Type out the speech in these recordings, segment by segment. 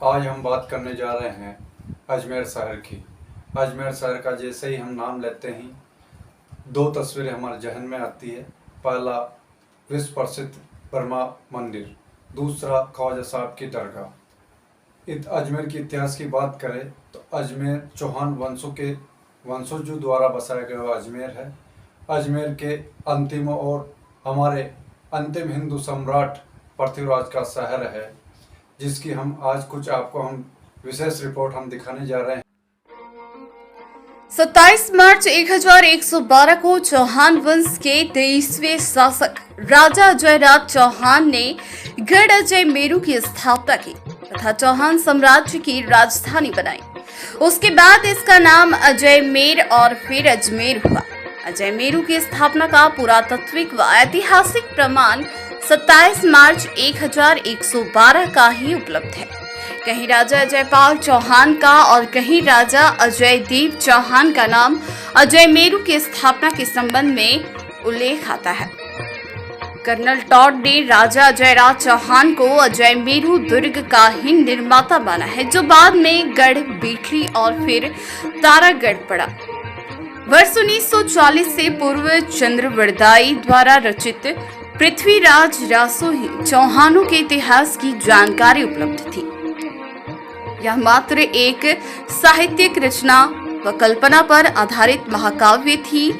आज हम बात करने जा रहे हैं अजमेर शहर की। अजमेर शहर का जैसे ही हम नाम लेते हैं दो तस्वीरें हमारे जहन में आती है। पहला विश्व प्रसिद्ध ब्रह्मा मंदिर, दूसरा ख्वाजा साहब की दरगाह। अजमेर के इतिहास की बात करें तो अजमेर चौहान वंशजों द्वारा बसाया गया अजमेर है। अजमेर के अंतिम और हमारे अंतिम हिंदू सम्राट पृथ्वीराज का शहर है, जिसकी हम आज कुछ आपको विशेष रिपोर्ट दिखाने जा रहे हैं। 27 मार्च 1112 को चौहान वंश के 23वें शासक राजा अजयराज चौहान ने गढ़ अजयमेरू की स्थापना की तथा चौहान साम्राज्य की राजधानी बनाई। उसके बाद इसका नाम अजयमेर और फिर अजमेर हुआ। अजयमेरू की स्थापना का पुरातात्विक व ऐतिहासिक प्रमाण 27 मार्च 1112 का ही उपलब्ध है। कहीं राजा अजयपाल चौहान का और कहीं राजा अजयदेव चौहान का नाम अजयमेरू की स्थापना के संबंध में उल्लेख आता है। कर्नल टॉड ने राजा अजयराज चौहान को अजयमेरू दुर्ग का ही निर्माता माना है, जो बाद में गढ़ बेटली और फिर तारागढ़ पड़ा। वर्ष 1940 से पूर्व चंद्रवरदाई द्वारा रचित पृथ्वीराज रासोही चौहानों के इतिहास की जानकारी उपलब्ध थी। यह मात्र एक साहित्यिक रचना व कल्पना पर आधारित महाकाव्य थी,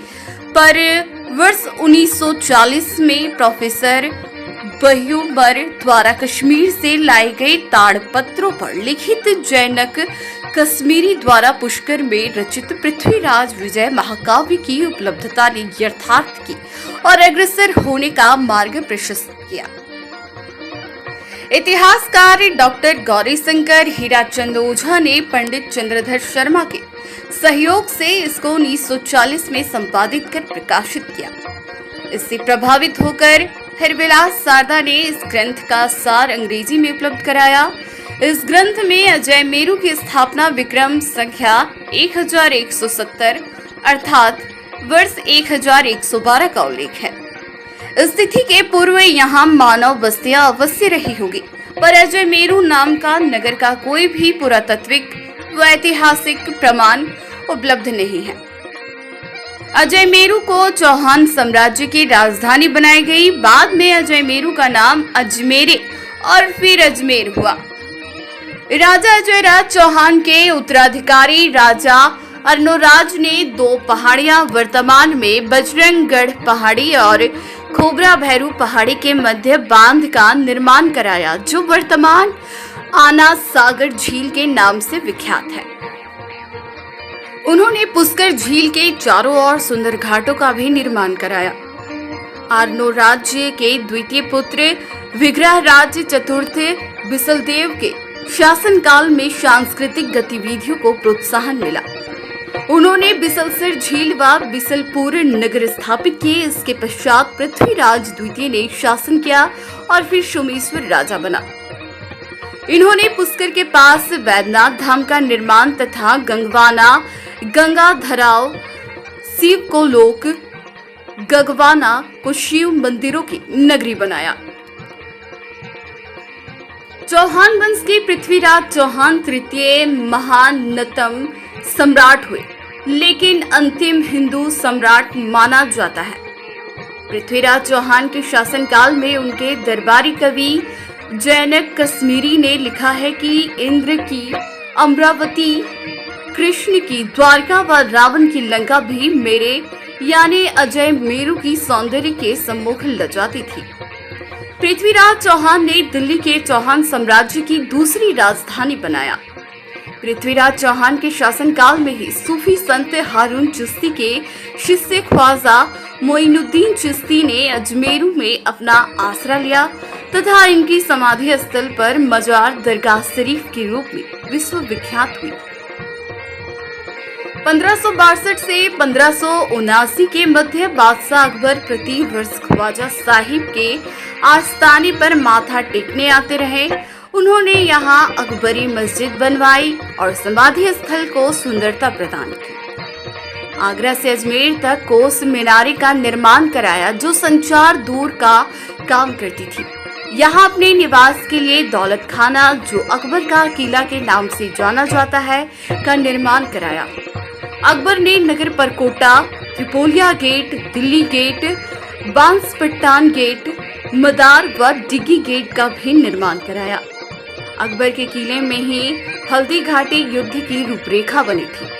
पर वर्ष 1940 में प्रोफेसर बह्यूमर द्वारा कश्मीर से लाए गए ताड़पत्रों पर लिखित जैनक कश्मीरी द्वारा पुष्कर में रचित पृथ्वीराज विजय महाकाव्य की उपलब्धता ने यथार्थ की और अग्रसर होने का मार्ग प्रशस्त किया। इतिहासकार डॉक्टर गौरीशंकर हीराचंद ओझा ने पंडित चंद्रधर शर्मा के सहयोग से इसको 1940 में संपादित कर प्रकाशित किया। इससे प्रभावित होकर हरविलास सारदा ने इस ग्रंथ का सार अंग्रेजी में उपलब्ध कराया। इस ग्रंथ में अजयमेरू की स्थापना विक्रम संख्या 1170 अर्थात वर्ष 1112 का उल्लेख है। इस तिथि के पूर्व यहाँ मानव बस्तियां अवश्य रही होगी, पर अजयमेरू नाम का नगर का कोई भी पुरातात्विक व ऐतिहासिक प्रमाण उपलब्ध नहीं है। अजयमेरू को चौहान साम्राज्य की राजधानी बनाई गई। बाद में अजयमेरू का नाम अजमेरे और फिर अजमेर हुआ। राजा अजयराज चौहान के उत्तराधिकारी राजा अर्नोराज ने दो पहाड़ियां वर्तमान में बजरंगगढ़ पहाड़ी और खोबरा भैरू पहाड़ी के मध्य बांध का निर्माण कराया, जो वर्तमान आना सागर झील के नाम से विख्यात है। उन्होंने पुष्कर झील के चारों ओर सुंदर घाटों का भी निर्माण कराया। अर्नो राज्य के द्वितीय पुत्र विग्रह राज्य चतुर्थ बिसलदेव के शासनकाल में सांस्कृतिक गतिविधियों को प्रोत्साहन मिला। उन्होंने बिसलसर झील व बिसलपुर नगर स्थापित किए। इसके पश्चात पृथ्वीराज द्वितीय ने शासन किया और फिर सोमेश्वर राजा बना। इन्होंने पुष्कर के पास वैद्यनाथ धाम का निर्माण तथा गंगवाना, गंगाधराव, शिव को लोक, गगवाना को शिव मंदिरों की नगरी बनाया। चौहान वंश के पृथ्वीराज चौहान तृतीय महानतम सम्राट हुए, लेकिन अंतिम हिंदू सम्राट माना जाता है। पृथ्वीराज चौहान के शासनकाल में उनके दरबारी कवि जैनक कश्मीरी ने लिखा है कि इंद्र की अमरावती, कृष्ण की द्वारका व रावण की लंका भी मेरे यानी अजयमेरू की सौंदर्य के सम्मुख लजाती थी। पृथ्वीराज चौहान ने दिल्ली के चौहान साम्राज्य की दूसरी राजधानी बनाया। पृथ्वीराज चौहान के शासनकाल में ही सूफी संत हारून चिश्ती के शिष्य ख्वाजा मोइनुद्दीन चिश्ती ने अजमेरू में अपना आसरा लिया तथा इनकी समाधि स्थल पर मजार दरगाह शरीफ के रूप में विश्व विख्यात हुई। 1562 से 1579 के मध्य बादशाह अकबर प्रति वर्ष ख्वाजा साहिब के आस्थाने पर माथा टेकने आते रहे। उन्होंने यहाँ अकबरी मस्जिद बनवाई और समाधि स्थल को सुंदरता प्रदान की। आगरा से अजमेर तक कोस मीनारे का निर्माण कराया, जो संचार दूर का काम करती थी। यहाँ अपने निवास के लिए दौलत खाना, जो अकबर का किला के नाम से जाना जाता है, का निर्माण कराया। अकबर ने नगर परकोटा, Tripolia gate, Delhi gate, Banspattan gate, Madar व डिग्गी गेट का भी निर्माण कराया। अकबर के किले में ही हल्दी घाटी युद्ध की रूपरेखा बनी थी।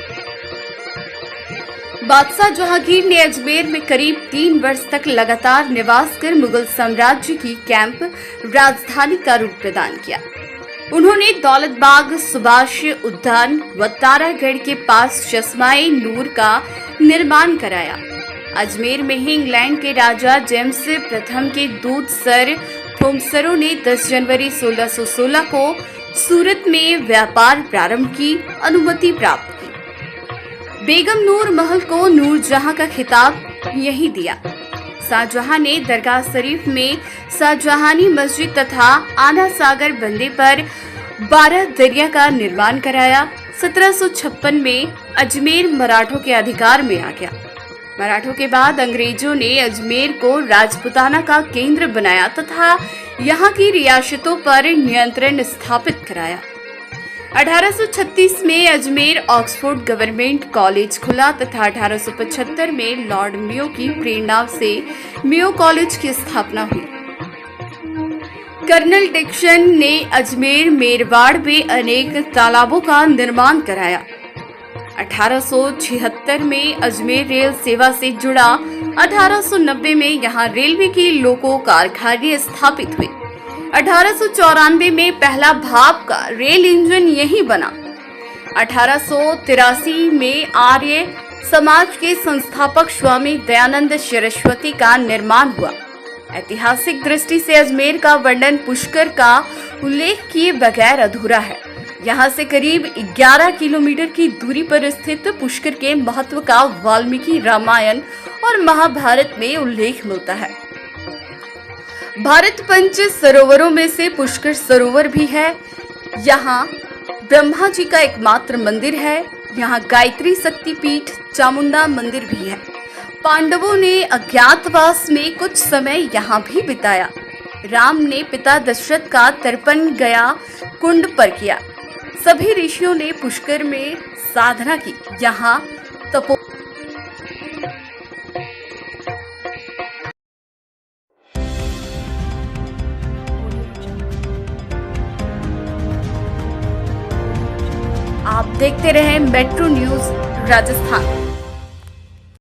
बादशाह जहांगीर ने अजमेर में करीब 3 वर्ष तक लगातार निवास कर मुगल साम्राज्य की कैंप राजधानी का रूप प्रदान किया। उन्होंने दौलत बाग, सुभाष उद्यान व तारागढ़ के पास चश्माए नूर का निर्माण कराया। अजमेर में ही इंग्लैंड के राजा जेम्स प्रथम के दूत सर थॉमसरों ने 10 जनवरी 1616 को सूरत में व्यापार प्रारंभ की अनुमति प्राप्त की। बेगम नूर महल को नूरजहां का खिताब यही दिया। शाहजहां ने दरगाह शरीफ में शाहजहानी मस्जिद तथा आना सागर बंदे पर 12 दरिया का निर्माण कराया। 1756 में अजमेर मराठों के अधिकार में आ गया। मराठों के बाद अंग्रेजों ने अजमेर को राजपुताना का केंद्र बनाया तथा यहाँ की रियासतों पर नियंत्रण स्थापित कराया। 1836 में अजमेर ऑक्सफोर्ड गवर्नमेंट कॉलेज खुला तथा 1875 में लॉर्ड मेयो की प्रेरणा से मेयो कॉलेज की स्थापना हुई। कर्नल डिक्सन ने अजमेर मेरवाड़ में अनेक तालाबों का निर्माण कराया। 1876 में अजमेर रेल सेवा से जुड़ा। 1890 में यहाँ रेलवे की लोको कारखाने स्थापित हुए। 1894 में पहला भाप का रेल इंजन यही बना। 1883 में आर्य समाज के संस्थापक स्वामी दयानंद सरस्वती का निर्माण हुआ। ऐतिहासिक दृष्टि से अजमेर का वर्णन पुष्कर का उल्लेख किए बगैर अधूरा है। यहाँ से करीब 11 किलोमीटर की दूरी पर स्थित पुष्कर के महत्व का वाल्मीकि रामायण और महाभारत में उल्लेख मिलता है। भारत पंच सरोवरों में से पुष्कर सरोवर भी है। यहाँ ब्रह्मा जी का एकमात्र मंदिर है। यहाँ गायत्री शक्तिपीठ, चामुंडा मंदिर भी है। पांडवों ने अज्ञातवास में कुछ समय यहाँ भी बिताया। राम ने पिता दशरथ का तर्पण गया कुंड पर किया। सभी ऋषियों ने पुष्कर में साधना की। यहाँ तपो आप देखते रहे मेट्रो न्यूज राजस्थान।